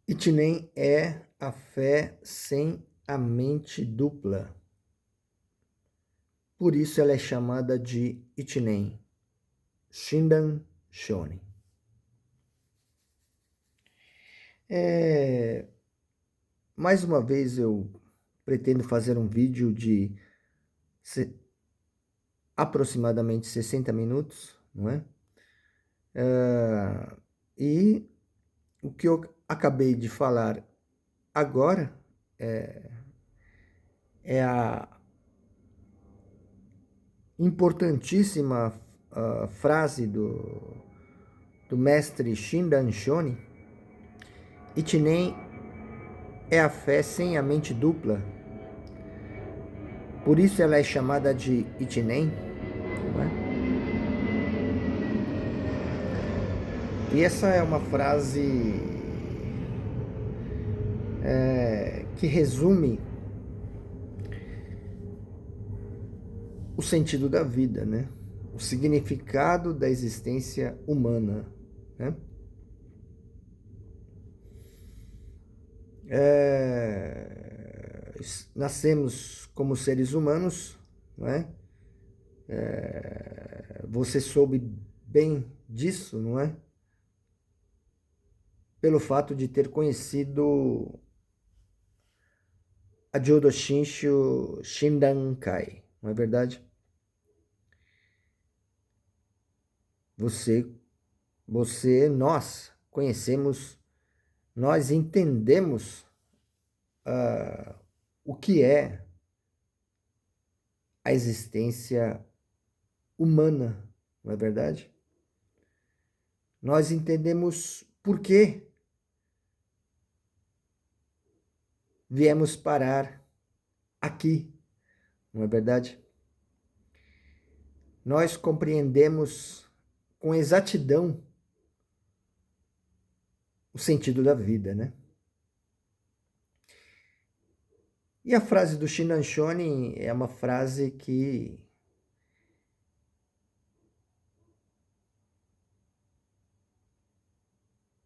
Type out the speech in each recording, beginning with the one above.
Itinem é a fé sem a mente dupla. Por isso ela é chamada de Itinem, Shindan Shonin. Mais uma vez eu pretendo fazer um vídeo de aproximadamente 60 minutos, não é? E o que eu acabei de falar agora é a importantíssima frase do mestre Shindan Shonin. Itinem é a fé sem a mente dupla. Por isso ela é chamada de Itinem, não é? E essa é uma frase que resume o sentido da vida, né? O significado da existência humana, né? Nascemos como seres humanos, não é? Você soube bem disso, não é? Pelo fato de ter conhecido a Jodo Shinshu Shindankai, não é verdade? Nós conhecemos, nós entendemos o que é a existência humana, não é verdade? Nós entendemos por que viemos parar aqui, não é verdade? Nós compreendemos com exatidão o sentido da vida, né? E a frase do Shindan Shonin é uma frase que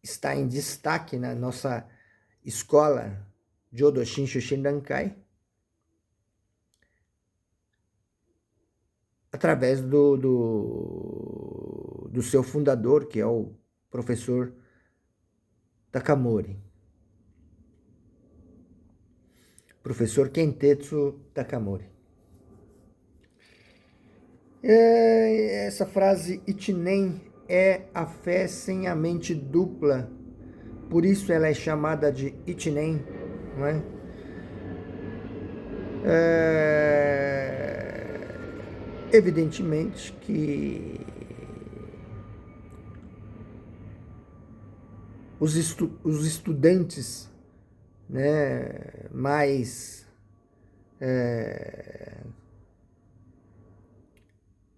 está em destaque na nossa escola Jodo Shinshu Shindankai, através do seu fundador, que é o professor Takamori. Professor Kentetsu Takamori. Essa frase, Itinem é a fé sem a mente dupla. Por isso ela é chamada de Itinem, não é? Evidentemente que os estudantes, né, mais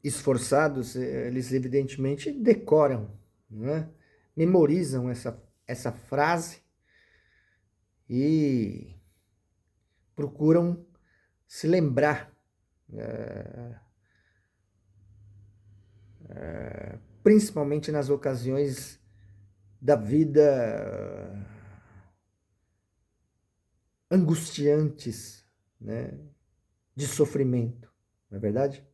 esforçados, eles evidentemente decoram, né? Memorizam essa frase e procuram se lembrar, principalmente nas ocasiões da vida angustiantes, né, de sofrimento, não é verdade?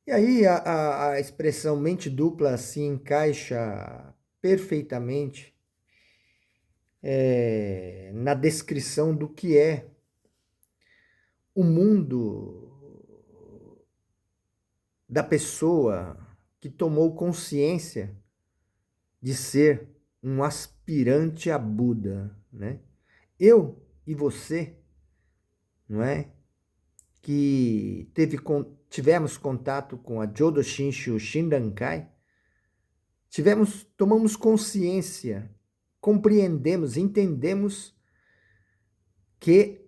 E aí a expressão mente dupla se encaixa perfeitamente na descrição do que é o mundo da pessoa que tomou consciência de ser um aspirante a Buda, né? Eu e você, não é? Que tivemos contato com a Jodo Shinshu Shindankai, tomamos consciência, compreendemos, entendemos que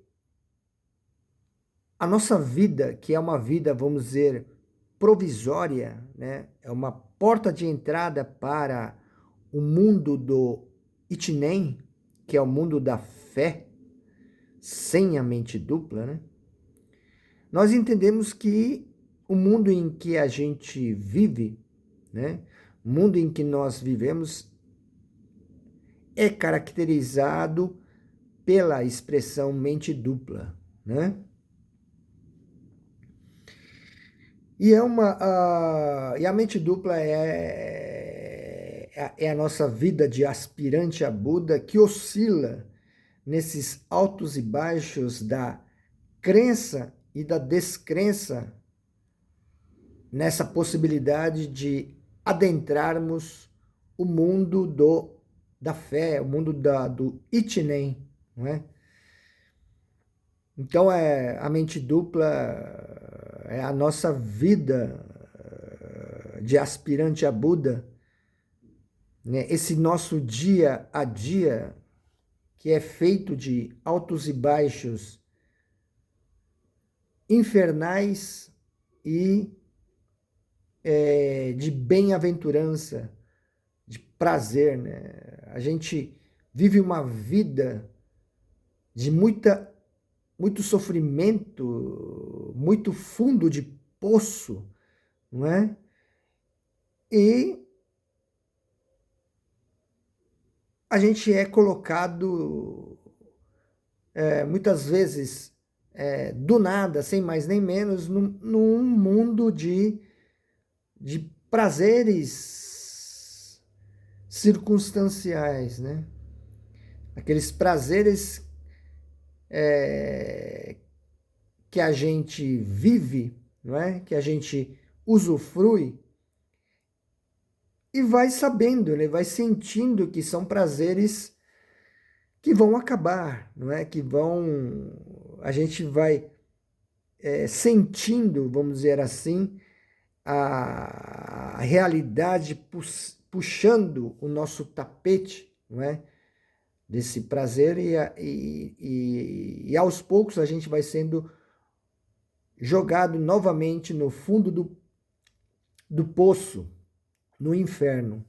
a nossa vida, que é uma vida, vamos dizer, provisória, né? É uma porta de entrada para o mundo do Itinem, que é o mundo da fé, sem a mente dupla, né? Nós entendemos que o mundo em que a gente vive, né? O mundo em que nós vivemos é caracterizado pela expressão mente dupla, né? E a mente dupla é a nossa vida de aspirante a Buda que oscila nesses altos e baixos da crença e da descrença nessa possibilidade de adentrarmos o mundo da fé, o mundo do Ichinen, não é? Então, a mente dupla é a nossa vida de aspirante a Buda, né? Esse nosso dia a dia, que é feito de altos e baixos infernais e de bem-aventurança, de prazer, né? A gente vive uma vida de muito sofrimento, muito fundo de poço, não é? E a gente é colocado muitas vezes do nada, sem mais nem menos, num mundo de prazeres circunstanciais, né? Aqueles prazeres que a gente vive, não é? Que a gente usufrui e vai sabendo, né? Vai sentindo que são prazeres que vão acabar, não é? A gente vai sentindo, vamos dizer assim, a realidade puxando o nosso tapete, não é? Desse prazer e aos poucos a gente vai sendo jogado novamente no fundo do poço, no inferno,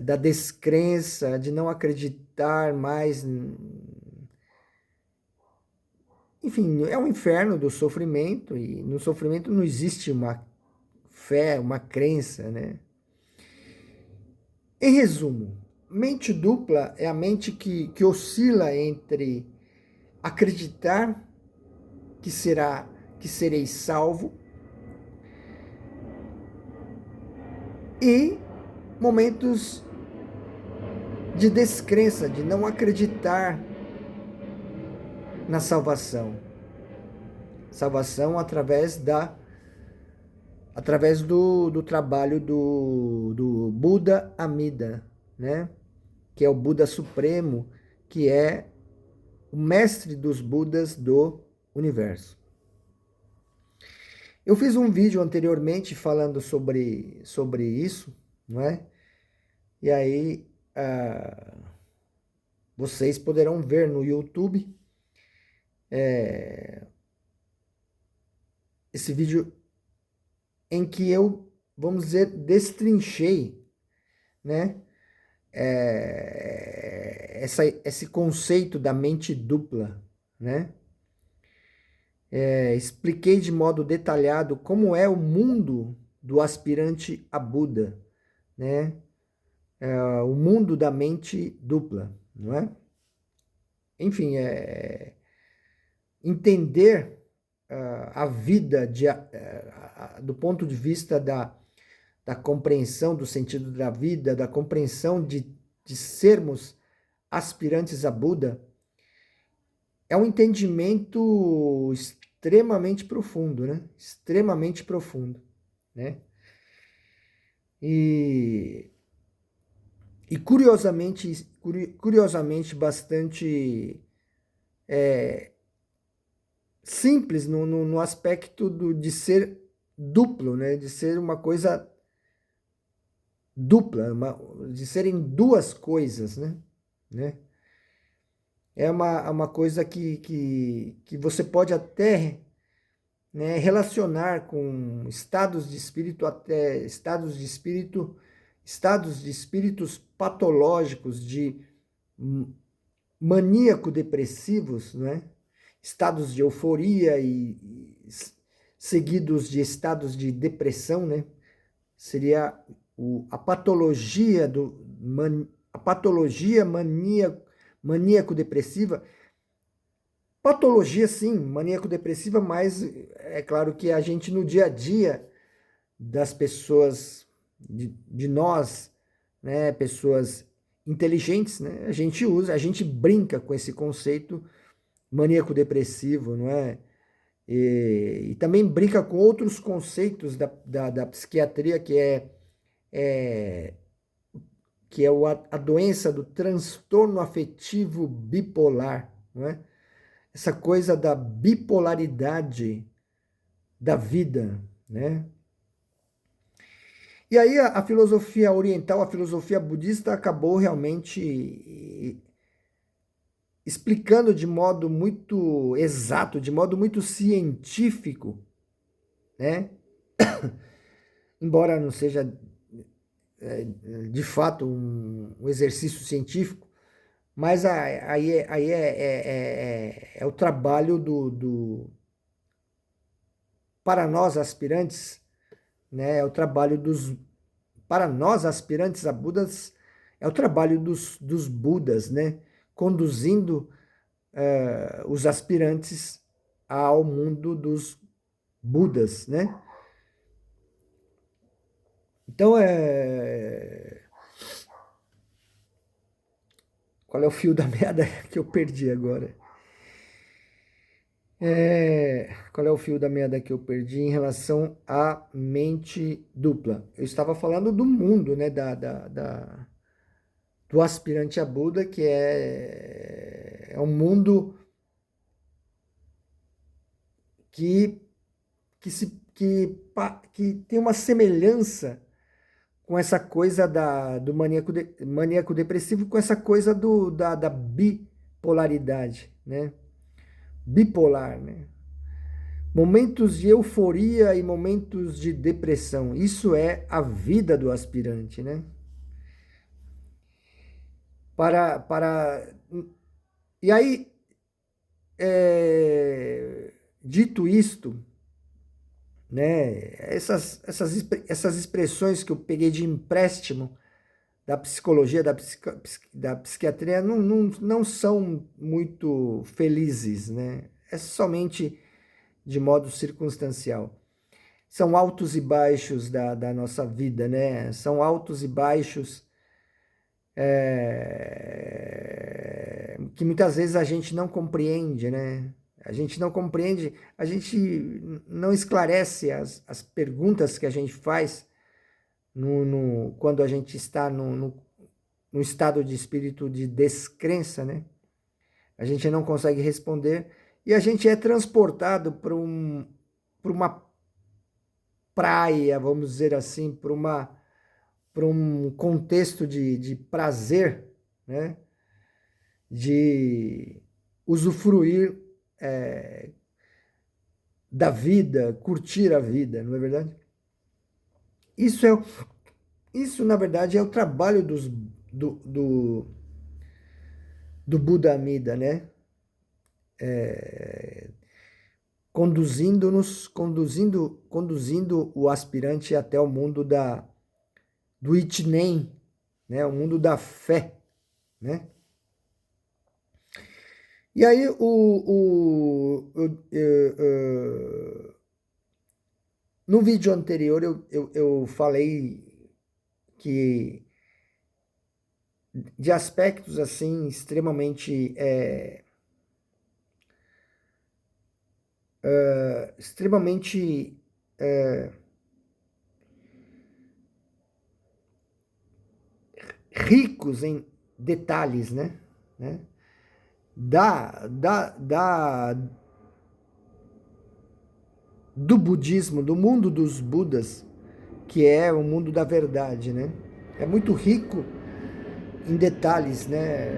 da descrença, de não acreditar mais. Enfim, é um inferno do sofrimento, e no sofrimento não existe uma fé, uma crença, né? Em resumo, mente dupla é a mente que oscila entre acreditar que serei salvo e momentos de descrença, de não acreditar na salvação. Salvação através do trabalho do Buda Amida, né? Que é o Buda Supremo, que é o mestre dos Budas do universo. Eu fiz um vídeo anteriormente falando sobre isso, não é? E aí vocês poderão ver no YouTube esse vídeo em que eu, vamos dizer, destrinchei, né? Esse conceito da mente dupla, né? Expliquei de modo detalhado como é o mundo do aspirante a Buda, né? O mundo da mente dupla, não é? Enfim, entender a vida do ponto de vista da compreensão do sentido da vida, da compreensão de sermos aspirantes a Buda, é um entendimento extremamente profundo, né? Extremamente profundo, né? E curiosamente bastante simples no aspecto de ser duplo, né? De ser uma coisa dupla, de serem duas coisas, né? É uma coisa que você pode até, né, relacionar com estados de espírito, até estados de espíritos patológicos, de maníaco-depressivos, né? Estados de euforia e seguidos de estados de depressão, né? Seria a patologia a patologia maníaco-depressiva, patologia sim, maníaco-depressiva, mas é claro que a gente no dia a dia das pessoas, de nós, né, pessoas inteligentes, né, a gente brinca com esse conceito maníaco-depressivo, não é? E também brinca com outros conceitos da psiquiatria, é, que é a doença do transtorno afetivo bipolar, não é? Essa coisa da bipolaridade da vida, né? E aí a filosofia oriental, a filosofia budista acabou realmente explicando de modo muito exato, de modo muito científico, né? Embora não seja de fato um exercício científico, mas aí é o trabalho para nós aspirantes, né? É o trabalho para nós aspirantes a Budas, é o trabalho dos Budas, né? Conduzindo os aspirantes ao mundo dos Budas, né? Então, qual é o fio da meada que eu perdi agora? Qual é o fio da meada que eu perdi em relação à mente dupla? Eu estava falando do mundo, né? Do aspirante a Buda, que é um mundo que, que tem uma semelhança com essa coisa do maníaco depressivo, com essa coisa da bipolaridade, né? Bipolar, né? Momentos de euforia e momentos de depressão. Isso é a vida do aspirante, né? Para... E aí, dito isto, né? Essas expressões que eu peguei de empréstimo da psicologia, da psiquiatria, não são muito felizes, né? É somente de modo circunstancial. São altos e baixos da nossa vida, né? São altos e baixos que muitas vezes a gente não compreende, né? A gente não compreende, a gente não esclarece as perguntas que a gente faz quando a gente está no estado de espírito de descrença, né? A gente não consegue responder e a gente é transportado para uma praia, vamos dizer assim, para um contexto de prazer, né? De usufruir da vida, curtir a vida, não é verdade? Isso, isso na verdade, é o trabalho do Buda Amida, né? Conduzindo o aspirante até o mundo do Itinen, né? O mundo da fé, né? E aí, no vídeo anterior, eu falei que de aspectos assim extremamente extremamente ricos em detalhes, né? Do budismo, do mundo dos Budas, que é o mundo da verdade, né? É muito rico em detalhes, né?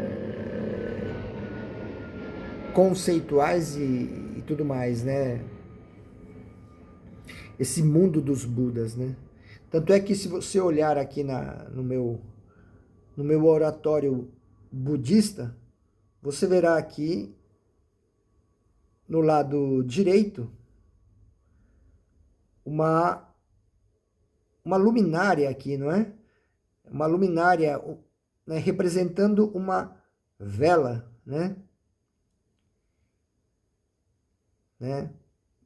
Conceituais e tudo mais, né? Esse mundo dos Budas, né? Tanto é que se você olhar aqui no meu oratório budista, você verá aqui no lado direito uma luminária aqui, não é? Uma luminária né, representando uma vela, né?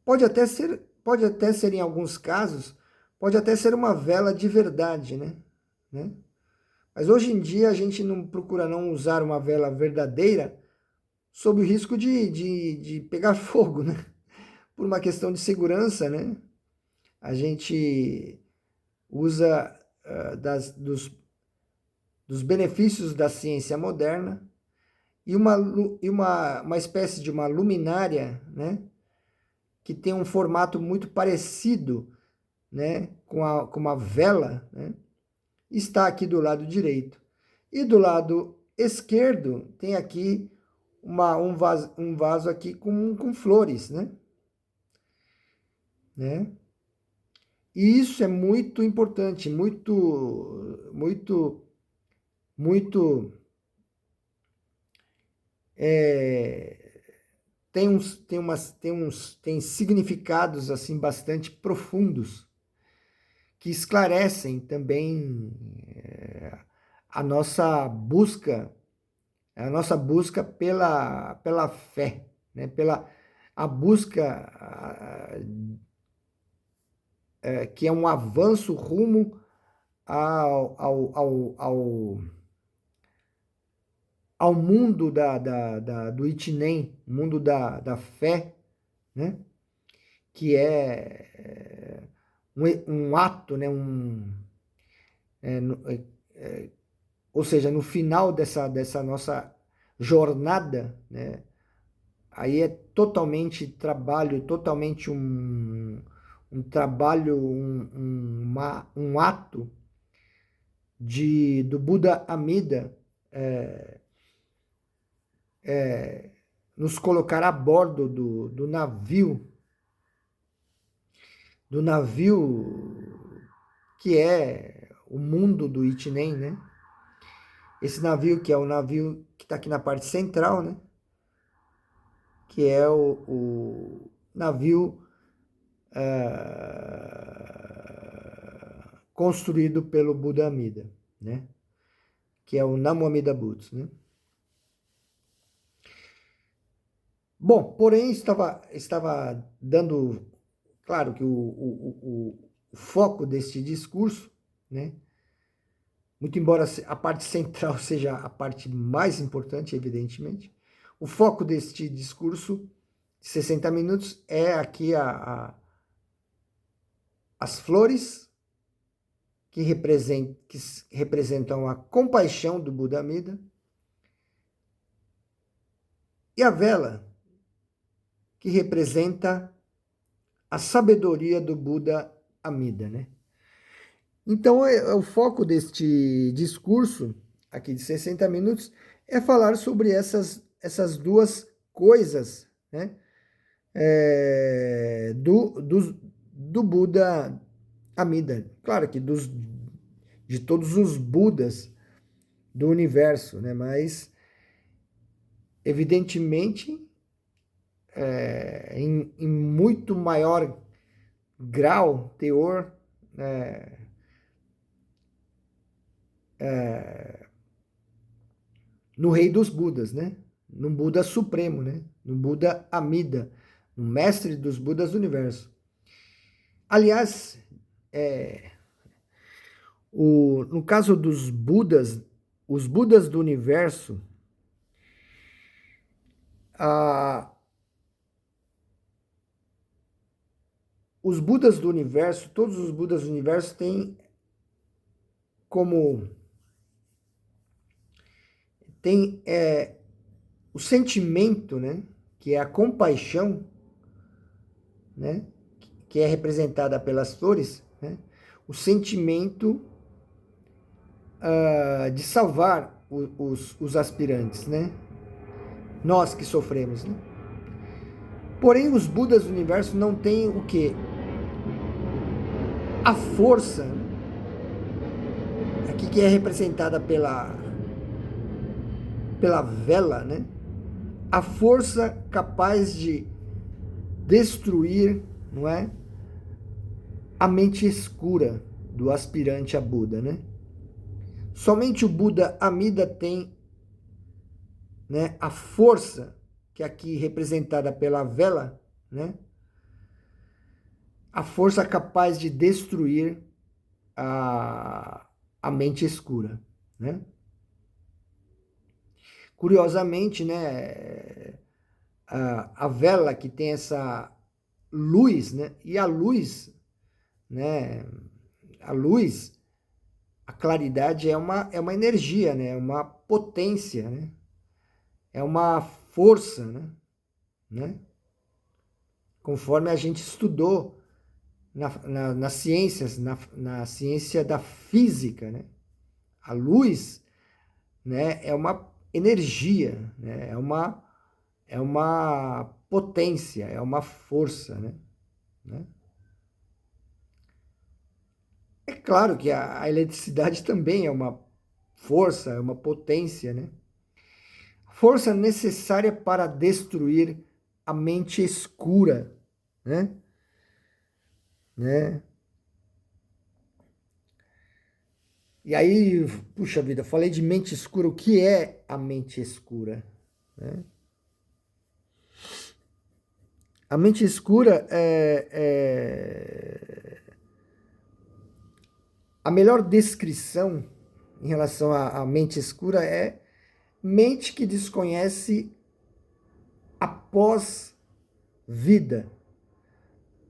Pode até ser em alguns casos, pode até ser uma vela de verdade, né? Mas hoje em dia a gente não procura não usar uma vela verdadeira sob o risco de pegar fogo, né? Por uma questão de segurança, né? A gente usa dos benefícios da ciência moderna e uma espécie de uma luminária, né? Que tem um formato muito parecido, né? Com uma vela, né? Está aqui do lado direito. E do lado esquerdo tem aqui um vaso aqui com flores, né? E isso é muito importante, muito tem significados assim bastante profundos que esclarecem também a nossa busca pela fé, né? Pela a busca que é um avanço rumo ao mundo do Itinem, mundo da fé, né? Que é um ato, né? Ou seja, no final dessa nossa jornada, né? Aí é totalmente trabalho, totalmente um trabalho, um ato do Buda Amida nos colocar a bordo do navio que é o mundo do Itinem, né? Esse navio que é o navio que está aqui na parte central, né? Que é o navio construído pelo Buda Amida, né? Que é o Namo Amida Butsu, né? Bom, porém estava dando, claro que o foco deste discurso, né? Muito embora a parte central seja a parte mais importante, evidentemente, o foco deste discurso de 60 minutos é aqui as flores que representam a compaixão do Buda Amida e a vela que representa a sabedoria do Buda Amida, né? Então, o foco deste discurso, aqui de 60 minutos, é falar sobre essas duas coisas, né? Do Buda Amida. Claro que de todos os Budas do universo, né? Mas, evidentemente, em muito maior grau, teor, no rei dos Budas, né? No Buda Supremo, né? No Buda Amida, no mestre dos Budas do universo. Aliás, no caso dos Budas, os Budas do universo, os Budas do universo, todos os Budas do universo têm o sentimento, né, que é a compaixão, né, que é representada pelas flores, né, o sentimento de salvar os aspirantes, né, nós que sofremos, né. Porém, os Budas do universo não têm o quê? A força, aqui que é representada pela vela, né? A força capaz de destruir, não é? A mente escura do aspirante a Buda, né? Somente o Buda Amida tem, né, a força, que é aqui representada pela vela, né, a força capaz de destruir a mente escura, né? Curiosamente, né, a vela que tem essa luz, né, e a luz, né, a luz, a claridade é uma energia, né, é uma potência, né, é uma força, né? Conforme a gente estudou nas ciências, na ciência da física, né? A luz, né, é uma energia, né? É uma potência, é uma força, né? É claro que a eletricidade também é uma força, é uma potência, né? Força necessária para destruir a mente escura, né? né? E aí, puxa vida, falei de mente escura. O que é a mente escura? Né? A mente escura a melhor descrição em relação à mente escura é mente que desconhece após vida,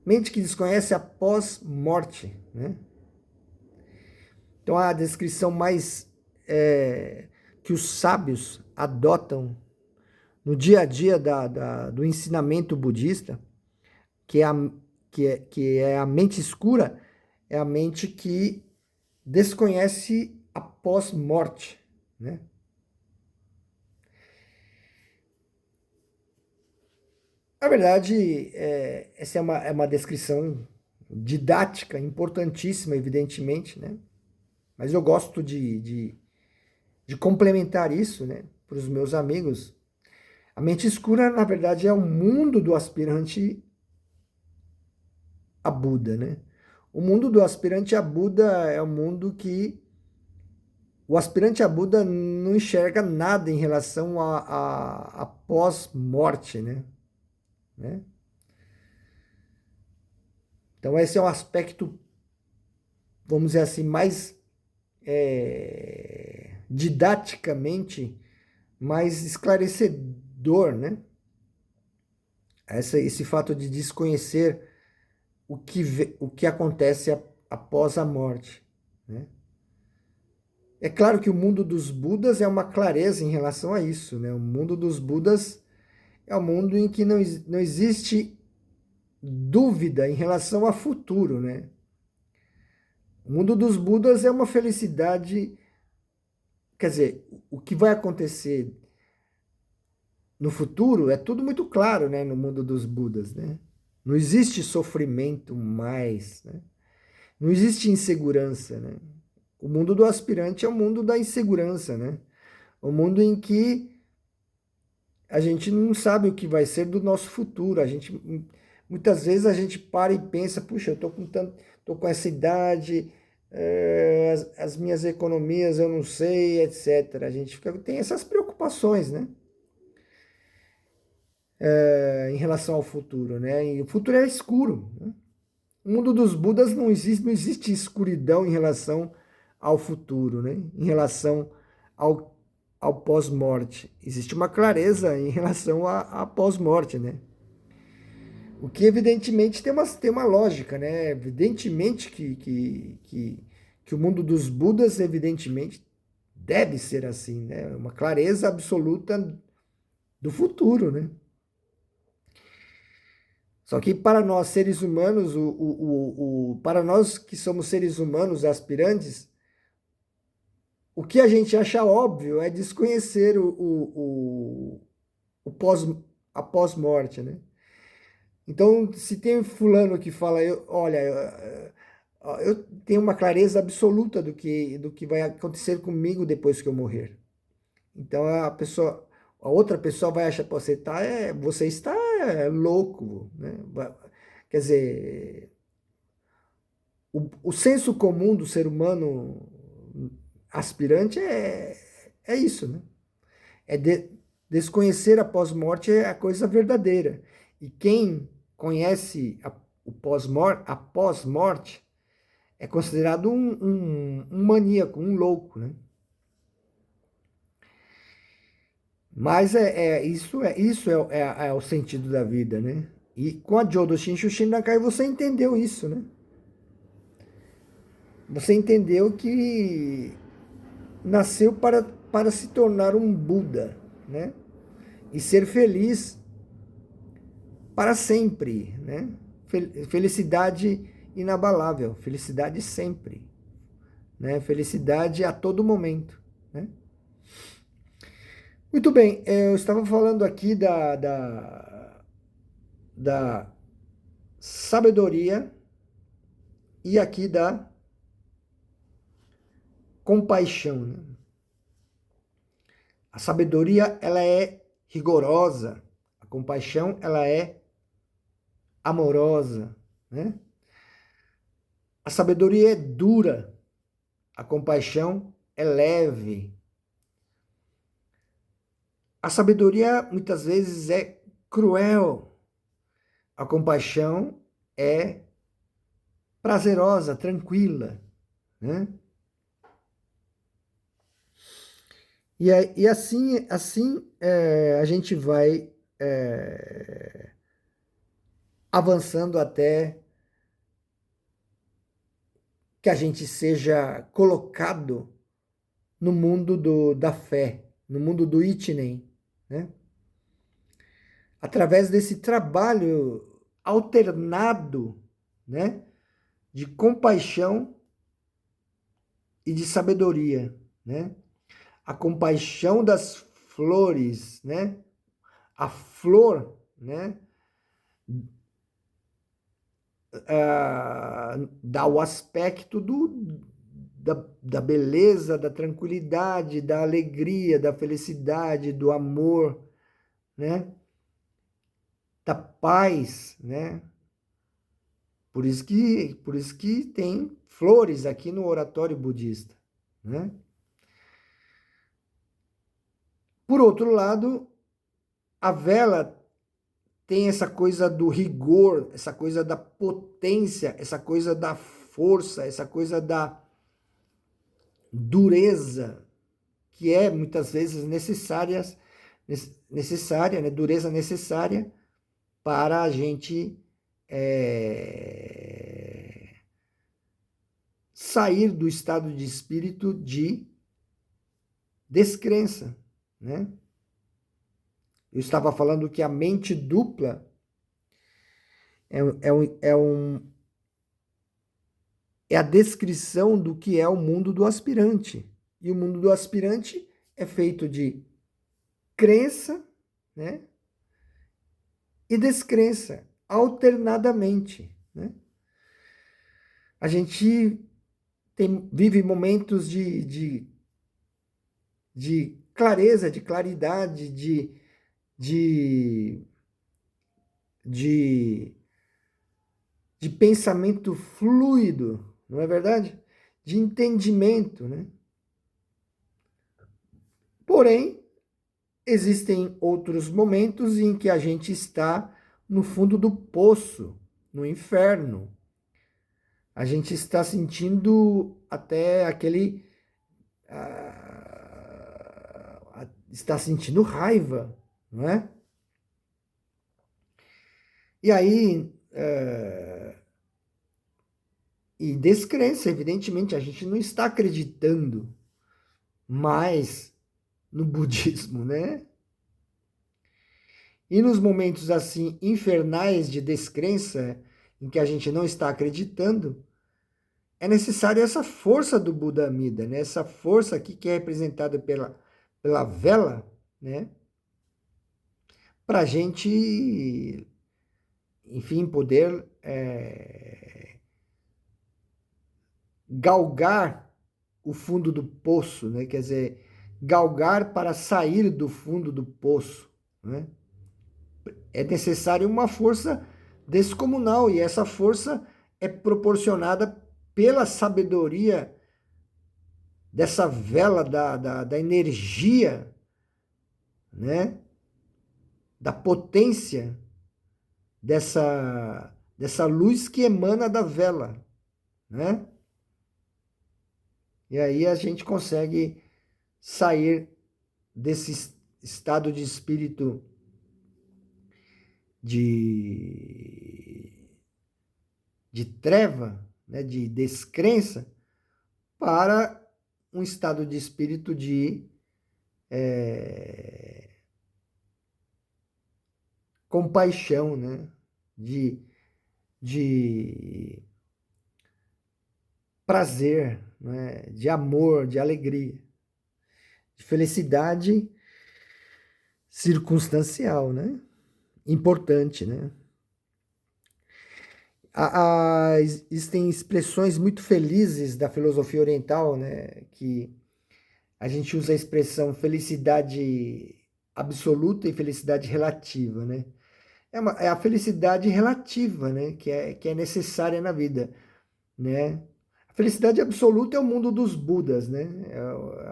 mente que desconhece após morte, né? Então a descrição mais que os sábios adotam no dia a dia do ensinamento budista, que é, que é a mente escura, é a mente que desconhece após morte, né? Na verdade, essa é uma descrição didática, importantíssima, evidentemente, né? Mas eu gosto de complementar isso, né, para os meus amigos. A mente escura, na verdade, é o mundo do aspirante a Buda, né? O mundo do aspirante a Buda é um mundo que o aspirante a Buda não enxerga nada em relação a pós-morte, né? Então esse é um aspecto, vamos dizer assim, mais didaticamente mais esclarecedor, né? Esse fato de desconhecer o que acontece após a morte, né? É claro que o mundo dos Budas é uma clareza em relação a isso, né? O mundo dos Budas é um mundo em que não existe dúvida em relação ao futuro, né? O mundo dos Budas é uma felicidade, quer dizer, o que vai acontecer no futuro é tudo muito claro, né? No mundo dos Budas, né? Não existe sofrimento mais, né? Não existe insegurança, né? O mundo do aspirante é o mundo da insegurança, né? O mundo em que a gente não sabe o que vai ser do nosso futuro. Muitas vezes a gente para e pensa, puxa, eu tô com essa idade, as minhas economias eu não sei, etc. A gente tem essas preocupações, né? Em relação ao futuro, né? E o futuro é escuro, né? O mundo dos Budas não existe escuridão em relação ao futuro, né? Em relação ao pós-morte. Existe uma clareza em relação à pós-morte, né? O que evidentemente tem uma lógica, né? Evidentemente que o mundo dos Budas, evidentemente, deve ser assim, né? Uma clareza absoluta do futuro, né? Só que para nós seres humanos, para nós que somos seres humanos aspirantes, o que a gente acha óbvio é desconhecer o pós, a pós-morte, né? Então, se tem fulano que fala, olha, eu tenho uma clareza absoluta do que vai acontecer comigo depois que eu morrer. Então, a outra pessoa vai achar, pô, você está louco, né? Quer dizer, o senso comum do ser humano aspirante é isso, né? Desconhecer a pós-morte é a coisa verdadeira. E quem conhece a pós-morte é considerado um maníaco, um louco, né? Mas isso é o sentido da vida, né? E com a Jodo Shinshu Shinrakai você entendeu isso, né? Você entendeu que nasceu para se tornar um Buda, né? E ser feliz para sempre, né? Felicidade inabalável, felicidade sempre, né? Felicidade a todo momento, né? Muito bem, eu estava falando aqui da sabedoria e aqui da compaixão, né? A sabedoria, ela é rigorosa, a compaixão, ela é amorosa, né? A sabedoria é dura, a compaixão é leve. A sabedoria muitas vezes é cruel, a compaixão é prazerosa, tranquila, né? E assim a gente vai avançando até que a gente seja colocado no mundo da fé, no mundo do Ichinen, né? Através desse trabalho alternado, né, de compaixão e de sabedoria, né? A compaixão das flores, né? A flor, né? Dá o aspecto da beleza, da tranquilidade, da alegria, da felicidade, do amor, né? Da paz, né? Por isso que tem flores aqui no oratório budista, né? Por outro lado, a vela tem essa coisa do rigor, essa coisa da potência, essa coisa da força, essa coisa da dureza, que é muitas vezes necessária, né? Dureza necessária para a gente sair do estado de espírito de descrença, né? Eu estava falando que a mente dupla é a descrição do que é o mundo do aspirante. E o mundo do aspirante é feito de crença, né? E descrença, alternadamente, né? A gente vive momentos de clareza, de claridade, de, de, de pensamento fluido, não é verdade? De entendimento, né? Porém, existem outros momentos em que a gente está no fundo do poço, no inferno. A gente está sentindo até aquele. Está sentindo raiva, não é? E aí. E descrença, evidentemente, a gente não está acreditando mais no budismo, né? E nos momentos assim infernais de descrença, em que a gente não está acreditando, é necessária essa força do Buda Amida, né? Essa força aqui que é representada pela vela, né? Para a gente, enfim, poder galgar o fundo do poço, né? Quer dizer, galgar para sair do fundo do poço, né? É necessária uma força descomunal e essa força é proporcionada pela sabedoria dessa vela da energia, né? Da potência dessa luz que emana da vela, né? E aí a gente consegue sair desse estado de espírito de treva, né, de descrença, para um estado de espírito de compaixão, né, de prazer, né, de amor, de alegria, de felicidade circunstancial, né, importante, né. Existem expressões muito felizes da filosofia oriental, né, que a gente usa a expressão felicidade absoluta e felicidade relativa, né? É a felicidade relativa, né, que é necessária na vida, né? A felicidade absoluta é o mundo dos Budas, né? É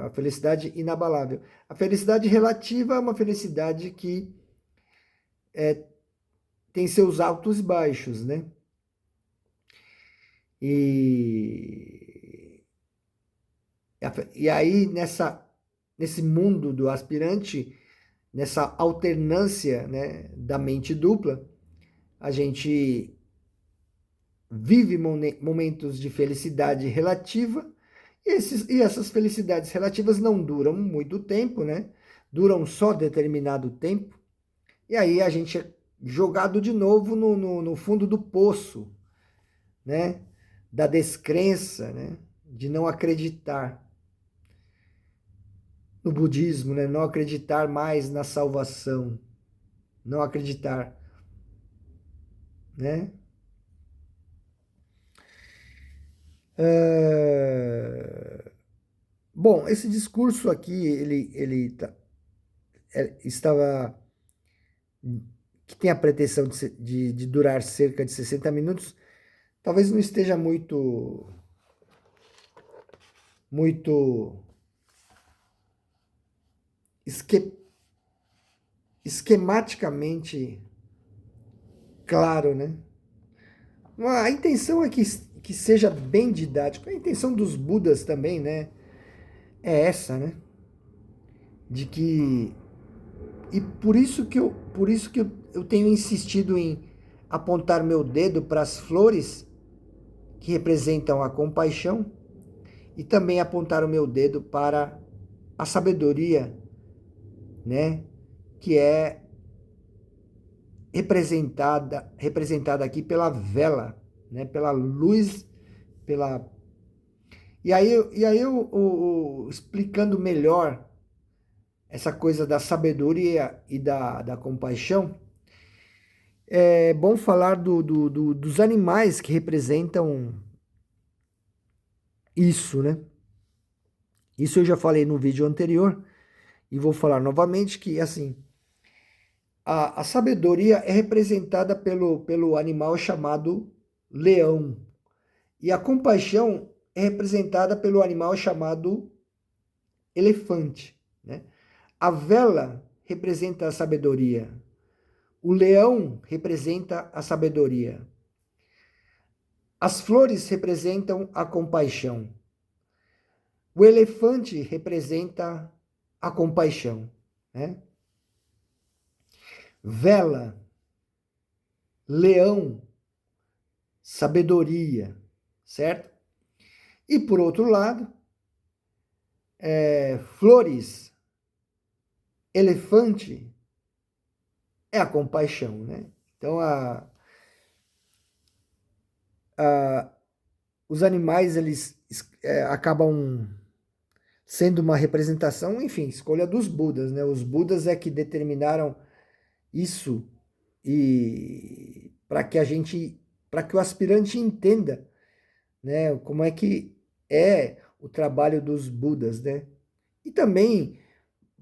a felicidade inabalável. A felicidade relativa é uma felicidade que tem seus altos e baixos, né? E aí, nesse mundo do aspirante, nessa alternância, né, da mente dupla, a gente vive momentos de felicidade relativa, e essas felicidades relativas não duram muito tempo, né? Duram só determinado tempo, e aí a gente é jogado de novo no fundo do poço, né? Da descrença, né? De não acreditar no budismo, né? Não acreditar mais na salvação, não acreditar, né? Bom, esse discurso aqui, estava, que tem a pretensão de durar cerca de 60 minutos, talvez não esteja muito esque, esquematicamente claro, né? A intenção é que seja bem didático. A intenção dos Budas também, né? É essa, né? De que e por isso que eu tenho insistido em apontar meu dedo para as flores que representam a compaixão e também apontar o meu dedo para a sabedoria, né? Que é representada aqui pela vela, né? Pela luz, pela e aí eu explicando melhor essa coisa da sabedoria e da compaixão, é bom falar dos animais que representam isso, né? Isso eu já falei no vídeo anterior e vou falar novamente que, assim, a sabedoria é representada pelo animal chamado leão e a compaixão é representada pelo animal chamado elefante, né? A vela representa a sabedoria, o leão representa a sabedoria, as flores representam a compaixão, o elefante representa a compaixão, né? Vela, leão, sabedoria, certo? E por outro lado, flores, elefante é a compaixão, né? Então os animais eles acabam sendo uma representação, enfim, escolha dos Budas, né? Os Budas é que determinaram isso e para que o aspirante entenda, né, como é que é o trabalho dos Budas, né? E também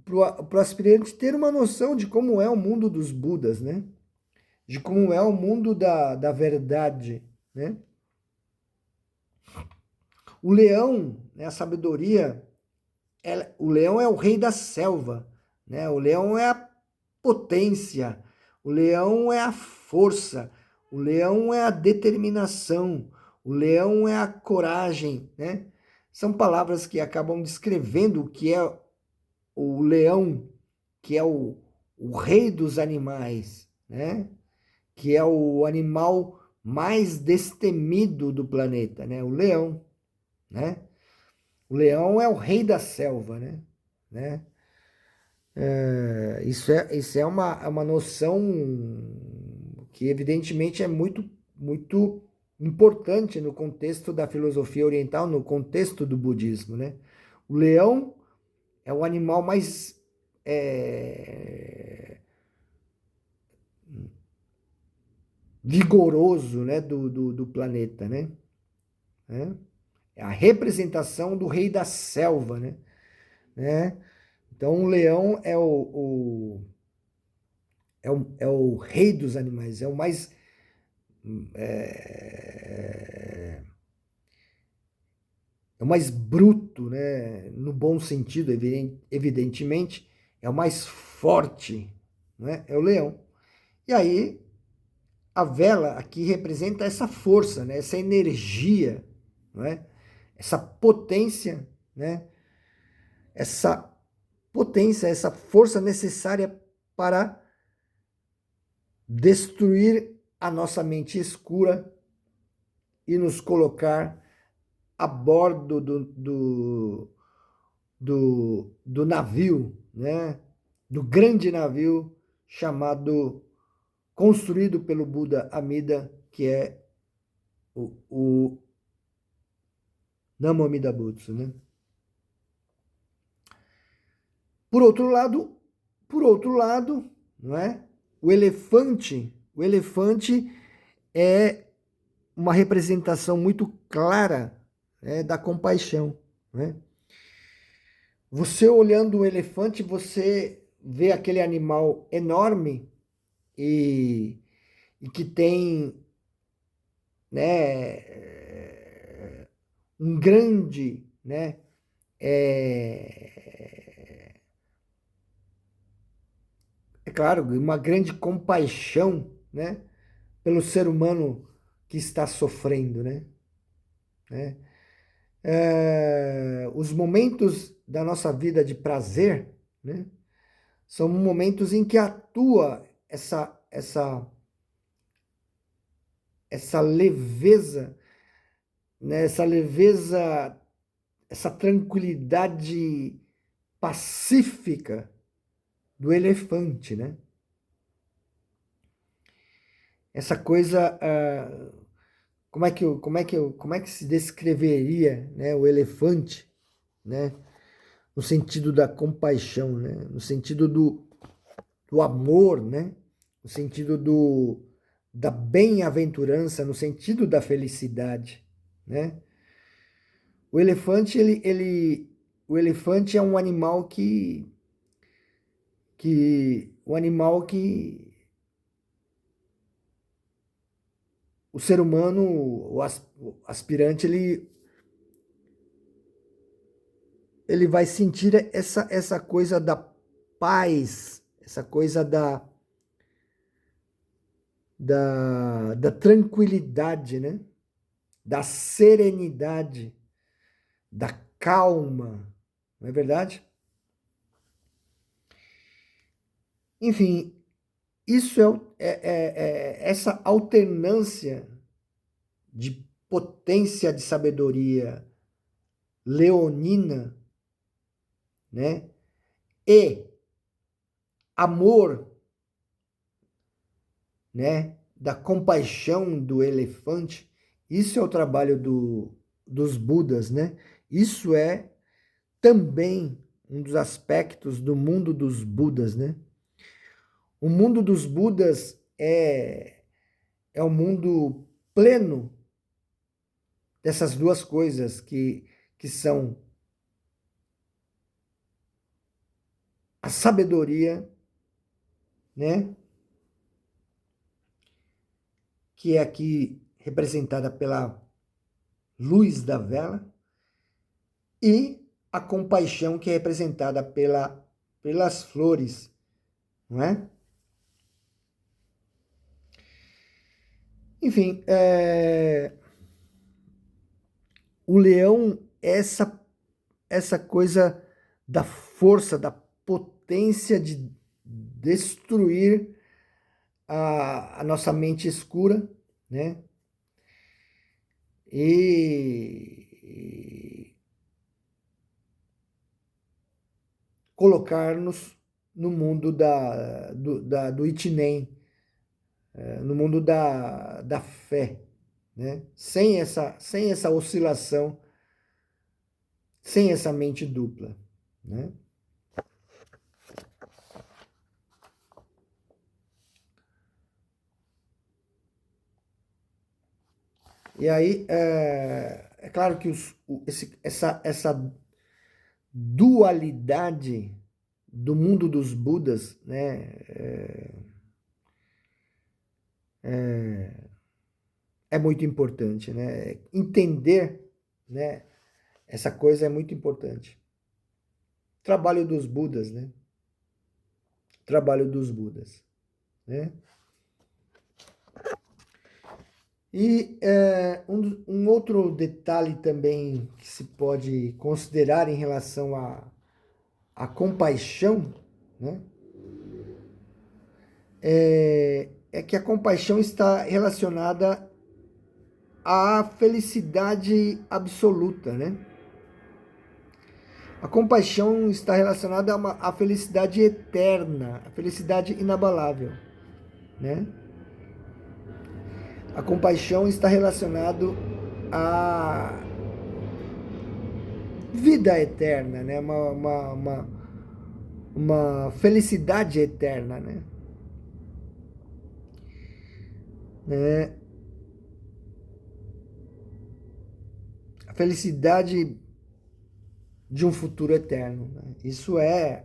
para o aspirante ter uma noção de como é o mundo dos Budas, né? De como é o mundo da verdade, né? O leão, né, a sabedoria, o leão é o rei da selva, né? O leão é a potência, o leão é a força, o leão é a determinação, o leão é a coragem, né? São palavras que acabam descrevendo o que é o leão, que é o rei dos animais, né? Que é o animal mais destemido do planeta, né? O leão, né? O leão é o rei da selva, né? Isso é uma noção que, evidentemente, é muito importante no contexto da filosofia oriental, no contexto do budismo, né? O leão é o animal mais vigoroso, né, do planeta, né? É a representação do rei da selva, né? Então, o leão é o rei dos animais, é o mais é, é o mais bruto, né? No bom sentido, evidentemente, é o mais forte, né? É o leão. E aí, a vela aqui representa essa força, né? Essa energia, né? Essa potência, né? Essa potência, essa força necessária para destruir a nossa mente escura e nos colocar a bordo do navio, né? Do grande navio chamado, construído pelo Buda Amida, que é o Namo Amida Butsu, né? Por outro lado, não é? O elefante é uma representação muito clara, né, da compaixão, né? Você olhando o elefante, você vê aquele animal enorme e que tem, né, um grande, né, é claro, uma grande compaixão, né, pelo ser humano que está sofrendo, né? Os momentos da nossa vida de prazer, né, são momentos em que atua essa leveza, né, essa tranquilidade pacífica do elefante, né? Essa coisa, como é que se descreveria, né, o elefante, né, no sentido da compaixão, né, no sentido do amor, né, no sentido da bem-aventurança, no sentido da felicidade, né? O elefante é um animal que o ser humano, o aspirante, ele vai sentir essa coisa da paz, essa coisa da tranquilidade, né? Da serenidade, da calma, não é verdade? Enfim, isso essa alternância de potência de sabedoria leonina, né? E amor, né? Da compaixão do elefante. Isso é o trabalho dos Budas, né? Isso é também um dos aspectos do mundo dos Budas, né? O mundo dos Budas é um mundo pleno dessas duas coisas que são a sabedoria, né? Que é aqui representada pela luz da vela, e a compaixão que é representada pelas flores, não é? Enfim, o leão é essa coisa da força, da potência de destruir a nossa mente escura, né? E colocar-nos no mundo do Itinem, no mundo da fé, né? Sem essa oscilação, sem essa mente dupla, né? E aí, é claro que essa dualidade do mundo dos Budas, né, é muito importante, né? Entender, né, essa coisa é muito importante. Trabalho dos Budas, né? Trabalho dos Budas, né? E um outro detalhe também que se pode considerar em relação à compaixão, né? É que a compaixão está relacionada à felicidade absoluta, né? A compaixão está relacionada à felicidade eterna, à felicidade inabalável, né? A compaixão está relacionado à vida eterna, né? Uma felicidade eterna, né? A felicidade de um futuro eterno, né? Isso é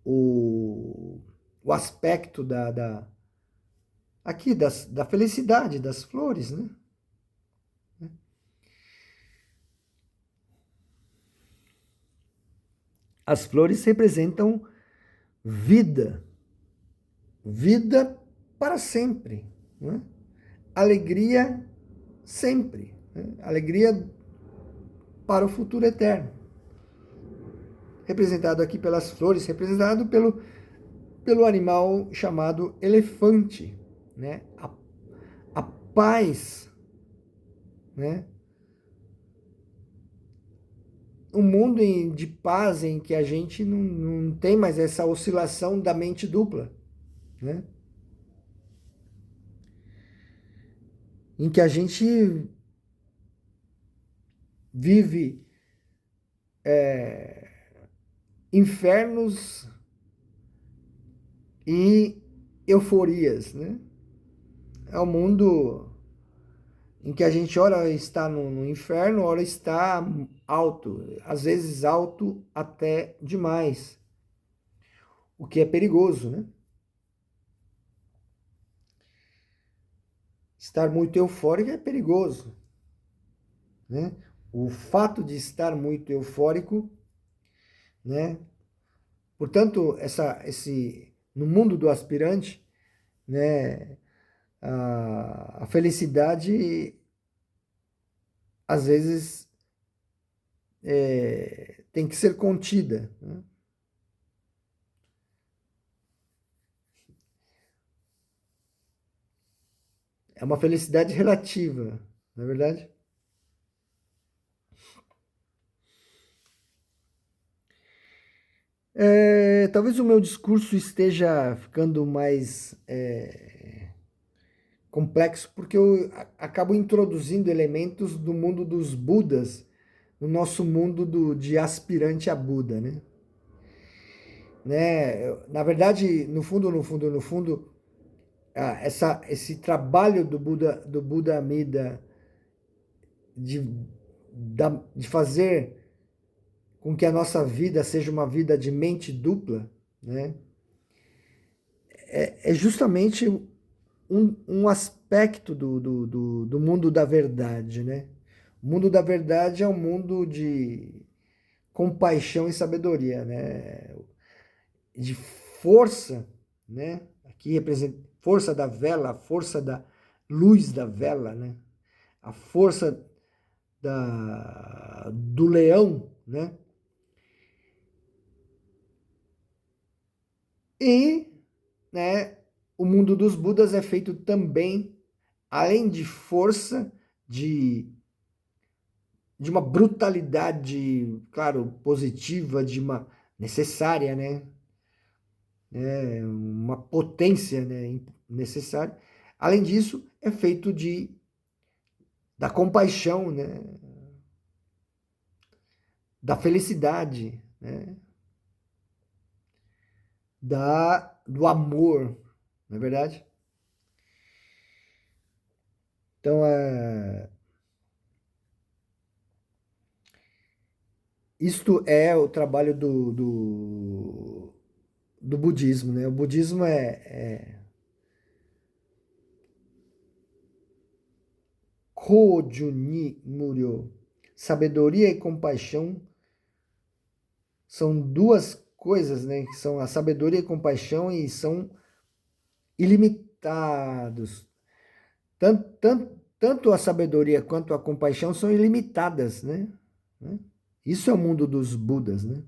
o aspecto aqui da felicidade das flores, né? As flores representam vida, vida para sempre, né? Alegria sempre, né? Alegria para o futuro eterno. Representado aqui pelas flores, representado pelo animal chamado elefante, né? A paz, né? Um mundo de paz em que a gente não tem mais essa oscilação da mente dupla, né? Em que a gente vive infernos e euforias, né? É um mundo em que a gente ora está no inferno, ora está alto, às vezes alto até demais, o que é perigoso, né? Estar muito eufórico é perigoso, né? O fato de estar muito eufórico, né? Portanto, no mundo do aspirante, né? A felicidade, às vezes, tem que ser contida, né? É uma felicidade relativa, não é verdade? Talvez o meu discurso esteja ficando mais complexo, porque eu acabo introduzindo elementos do mundo dos Budas no nosso mundo de aspirante a Buda, né? Na verdade, no fundo, esse trabalho do Buda Amida de, de fazer com que a nossa vida seja uma vida de mente dupla, né? É justamente um aspecto do mundo da verdade, né? O mundo da verdade é um mundo de compaixão e sabedoria, né? De força, né? Aqui representa força da vela, a força da luz da vela, né? A força do leão, né? E, né, o mundo dos Budas é feito também, além de força, de, de uma brutalidade, claro, positiva, de uma necessária, né? Uma potência, né, necessária. Além disso, é feito da compaixão, né? Da felicidade, né? Do amor, não é verdade? Então, isto é o trabalho do budismo, né? O budismo é Koju ni Muryo. Sabedoria e compaixão são duas coisas, né? Que são a sabedoria e compaixão e são ilimitados. Tanto a sabedoria quanto a compaixão são ilimitadas, né? Isso é o mundo dos Budas, né?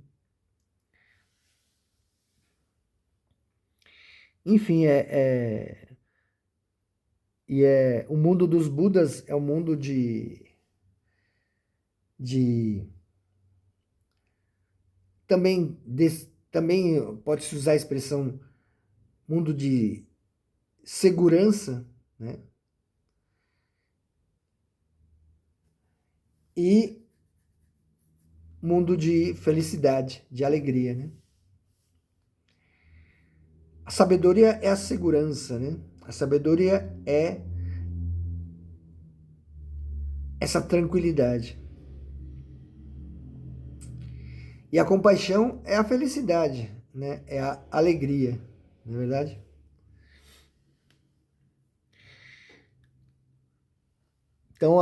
Enfim, o mundo dos Budas é um mundo de também pode-se usar a expressão mundo de segurança, né? E mundo de felicidade, de alegria, né? A sabedoria é a segurança, né? A sabedoria é essa tranquilidade. E a compaixão é a felicidade, né? É a alegria, não é verdade? Então,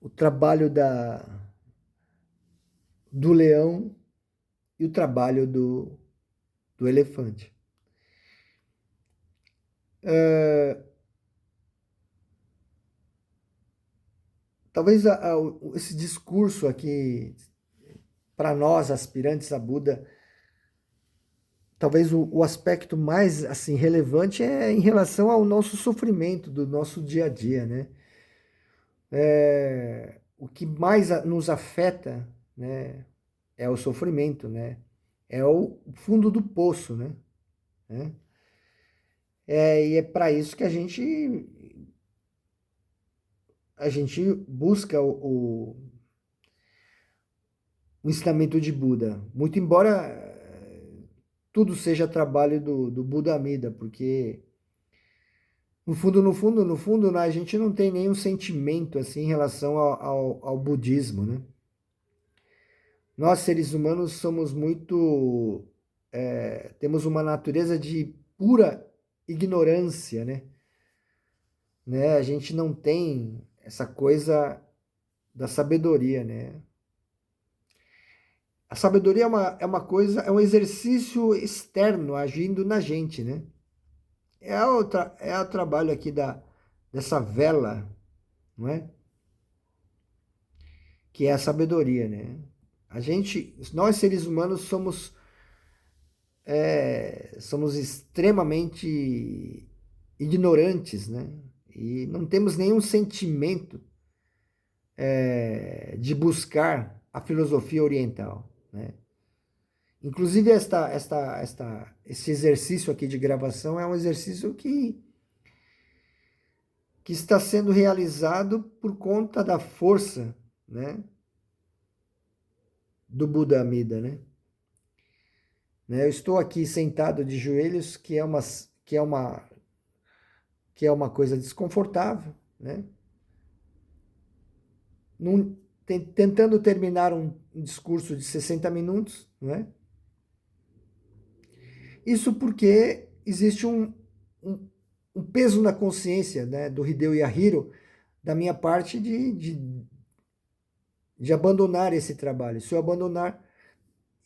o trabalho do leão e o trabalho do elefante. Talvez esse discurso aqui, para nós, aspirantes a Buda, talvez o aspecto mais assim relevante é em relação ao nosso sofrimento do nosso dia a dia, né? O que mais nos afeta, né, é o sofrimento, né? É o fundo do poço, né? E é para isso que a gente busca o ensinamento de Buda. Muito embora tudo seja trabalho do Buda Amida, porque no fundo, né, a gente não tem nenhum sentimento assim em relação ao budismo, né? Nós, seres humanos, somos muito... temos uma natureza de pura ignorância, né? A gente não tem essa coisa da sabedoria, né? A sabedoria é uma coisa, é um exercício externo agindo na gente, né? É o trabalho aqui dessa vela, não é? Que é a sabedoria, né? Nós seres humanos somos extremamente ignorantes, né? E não temos nenhum sentimento de buscar a filosofia oriental, né? Inclusive, esse exercício aqui de gravação é um exercício que está sendo realizado por conta da força, né, do Buda Amida, né? Eu estou aqui sentado de joelhos, que é uma, que é uma coisa desconfortável, né? Tentando terminar um discurso de 60 minutos, né? Isso porque existe um peso na consciência, né, do Hideo Yahiro, da minha parte de abandonar esse trabalho. Se eu abandonar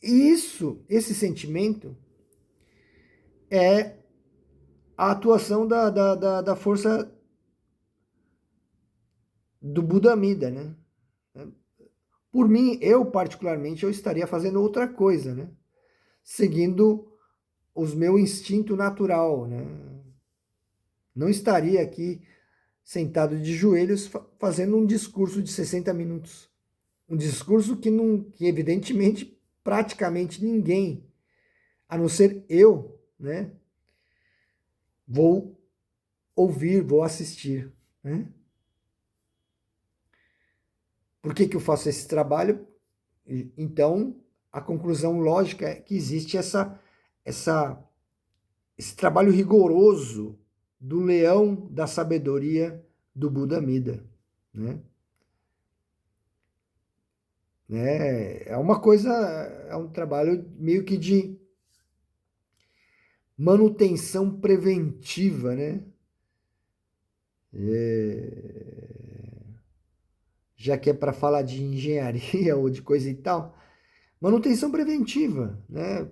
isso, esse sentimento é a atuação da força do Buda Amida, né? Por mim, eu particularmente, eu estaria fazendo outra coisa, né? Seguindo os meu instinto natural, né? Não estaria aqui sentado de joelhos fazendo um discurso de 60 minutos. Um discurso que evidentemente praticamente ninguém, a não ser eu, né, vou ouvir, vou assistir, né? Por que eu faço esse trabalho? Então, a conclusão lógica é que existe esse trabalho rigoroso do leão da sabedoria do Buda Amida, né? É uma coisa, é um trabalho meio que de manutenção preventiva, né? Já que é para falar de engenharia ou de coisa e tal, manutenção preventiva, né?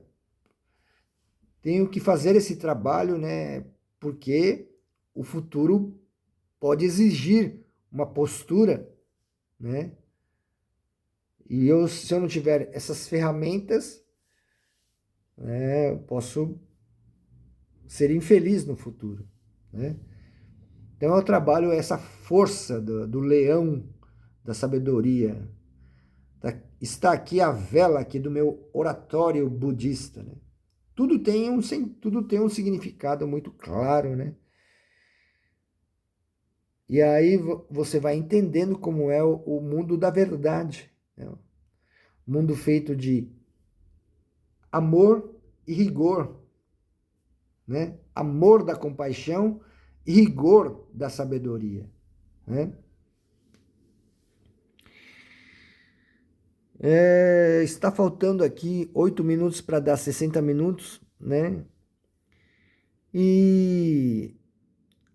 Tenho que fazer esse trabalho, né? Porque o futuro pode exigir uma postura, né? E se eu não tiver essas ferramentas, né, eu posso ser infeliz no futuro, né? Então eu trabalho essa força do leão da sabedoria. Está aqui a vela aqui do meu oratório budista, né? Tudo tem um significado muito claro, né? E aí você vai entendendo como é o mundo da verdade, né? Mundo feito de amor e rigor, né? Amor da compaixão e rigor da sabedoria, né? Está faltando aqui 8 minutos para dar 60 minutos, né? E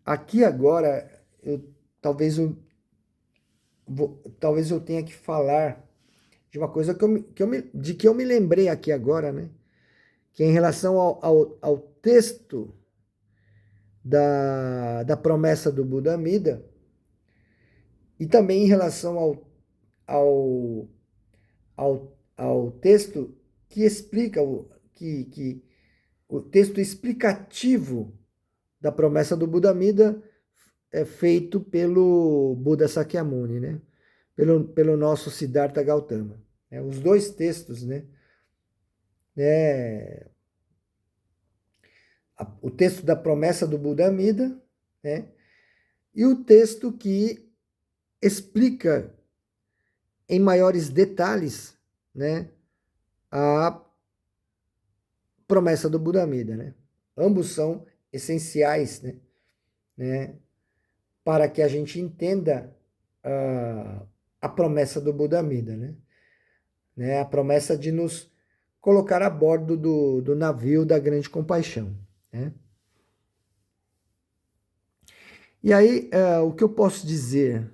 aqui agora, talvez, talvez eu tenha que falar de uma coisa que eu me lembrei aqui agora, né? Que é em relação ao texto da promessa do Buda Amida e também em relação ao, ao texto que explica, o texto explicativo da promessa do Buda Amida é feito pelo Buda Sakyamuni, né? Pelo nosso Siddhartha Gautama. Os dois textos, né? O texto da promessa do Buda Amida, né? E o texto que explica em maiores detalhes, né, a promessa do Buda Amida, né? Ambos são essenciais, né, para que a gente entenda a promessa do Buda Amida, né? A promessa de nos colocar a bordo do navio da grande compaixão, né? E aí, o que eu posso dizer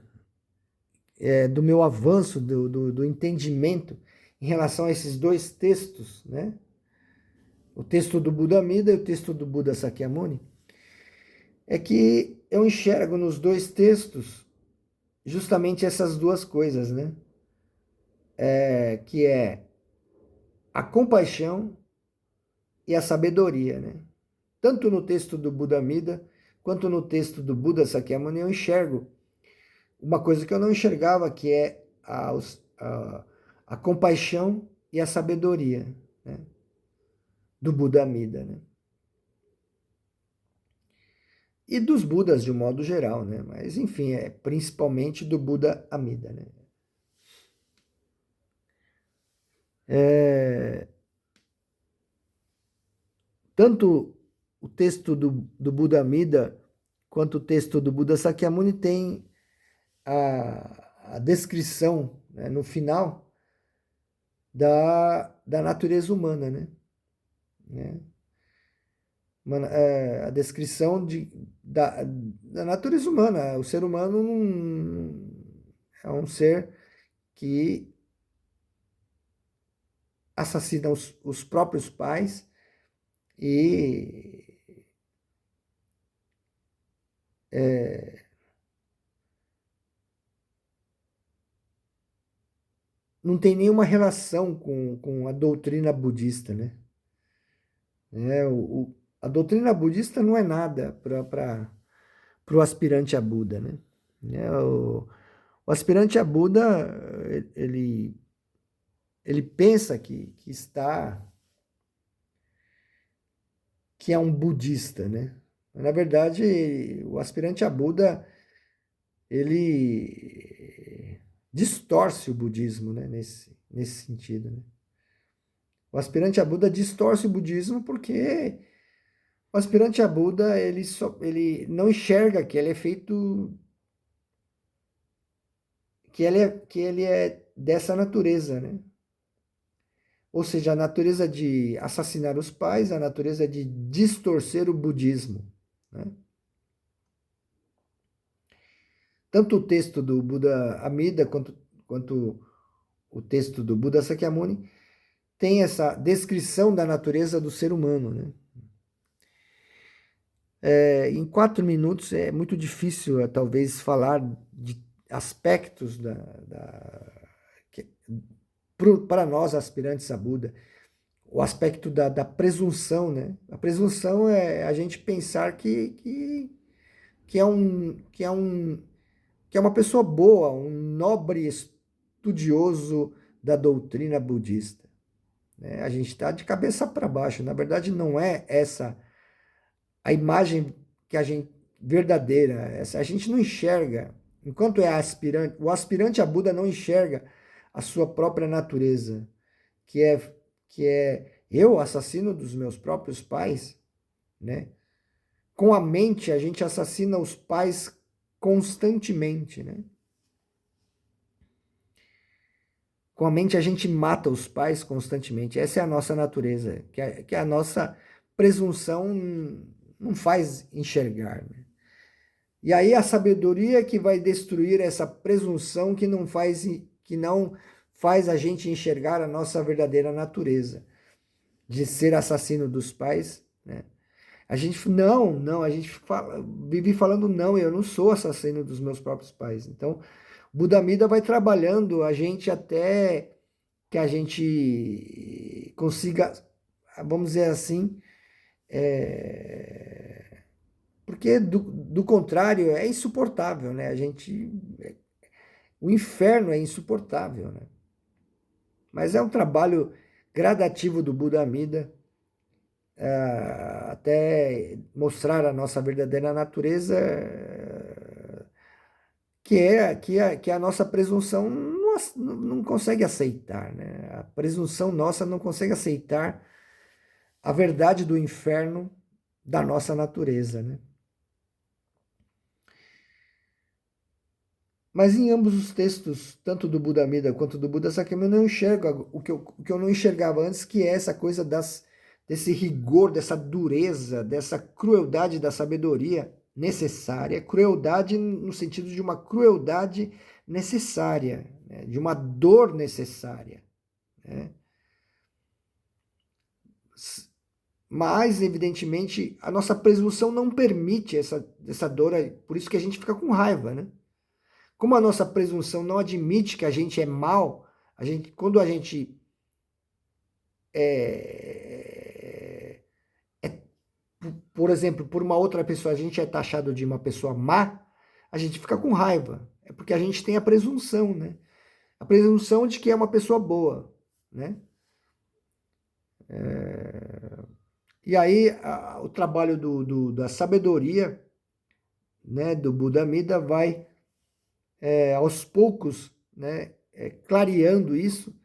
do meu avanço, do entendimento em relação a esses dois textos, né? O texto do Buda Amida e o texto do Buda Sakyamuni, é que eu enxergo nos dois textos justamente essas duas coisas, né? Que é a compaixão e a sabedoria, né? Tanto no texto do Buda Amida quanto no texto do Buda Sakyamuni eu enxergo uma coisa que eu não enxergava, que é a compaixão e a sabedoria, né, do Buda Amida, né? E dos Budas de um modo geral, né? Mas enfim, principalmente do Buda Amida, né? Tanto o texto do Buda Amida quanto o texto do Buda Sakyamuni tem a descrição, né, no final da natureza humana, né? a descrição da natureza humana. O ser humano é um ser que assassina os próprios pais e não tem nenhuma relação com a doutrina budista, né? A doutrina budista não é nada para o aspirante a Buda, né? O aspirante a Buda, ele pensa que é um budista, né? Na verdade, o aspirante a Buda, ele distorce o budismo, né? Nesse sentido, né? O aspirante a Buda distorce o budismo porque o aspirante a Buda, ele não enxerga que ele é feito, que ele é dessa natureza, né? Ou seja, a natureza de assassinar os pais, a natureza de distorcer o budismo, né? Tanto o texto do Buda Amida quanto o texto do Buda Sakyamuni tem essa descrição da natureza do ser humano, né? Em 4 minutos é muito difícil, talvez, falar de aspectos para nós aspirantes a Buda, o aspecto da presunção, né? A presunção é a gente pensar que é uma pessoa boa, um nobre estudioso da doutrina budista, né? A gente está de cabeça para baixo. Na verdade, não é essa a imagem que a gente verdadeira. Essa a gente não enxerga. Enquanto é aspirante, o aspirante a Buda não enxerga a sua própria natureza, que é eu, assassino dos meus próprios pais, né? Com a mente a gente assassina os pais constantemente, né? Com a mente a gente mata os pais constantemente. Essa é a nossa natureza, que a nossa presunção não faz enxergar, né? E aí a sabedoria que vai destruir essa presunção que não faz a gente enxergar a nossa verdadeira natureza de ser assassino dos pais, né? A gente não, a gente vive falando não, eu não sou assassino dos meus próprios pais. Então, o Buda Amida vai trabalhando a gente até que a gente consiga, vamos dizer assim, porque do contrário é insuportável, né? O inferno é insuportável, né? Mas é um trabalho gradativo do Buda Amida, até mostrar a nossa verdadeira natureza, que a nossa presunção não consegue aceitar, né? A presunção nossa não consegue aceitar a verdade do inferno da nossa natureza, né? Mas em ambos os textos, tanto do Buda Amida quanto do Buda Sakyamuni, eu não enxergo o que eu não enxergava antes, que é essa coisa desse rigor, dessa dureza, dessa crueldade da sabedoria necessária, crueldade no sentido de uma crueldade necessária, né? De uma dor necessária, né? Mas, evidentemente, a nossa presunção não permite essa dor, por isso que a gente fica com raiva, né? Como a nossa presunção não admite que a gente é mal, quando a gente por exemplo, por uma outra pessoa, a gente é taxado de uma pessoa má, a gente fica com raiva. É porque a gente tem a presunção, né? A presunção de que é uma pessoa boa, né? E aí o trabalho da sabedoria, né, do Buda Amida vai aos poucos, né, clareando isso,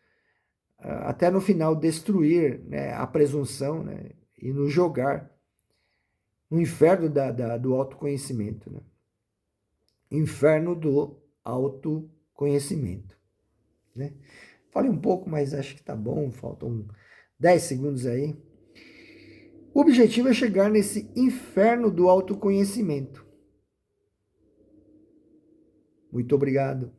até no final destruir, né, a presunção, né, e nos jogar no inferno do autoconhecimento, né? Inferno do autoconhecimento, né? Falei um pouco, mas acho que tá bom, faltam 10 segundos aí. O objetivo é chegar nesse inferno do autoconhecimento. Muito obrigado.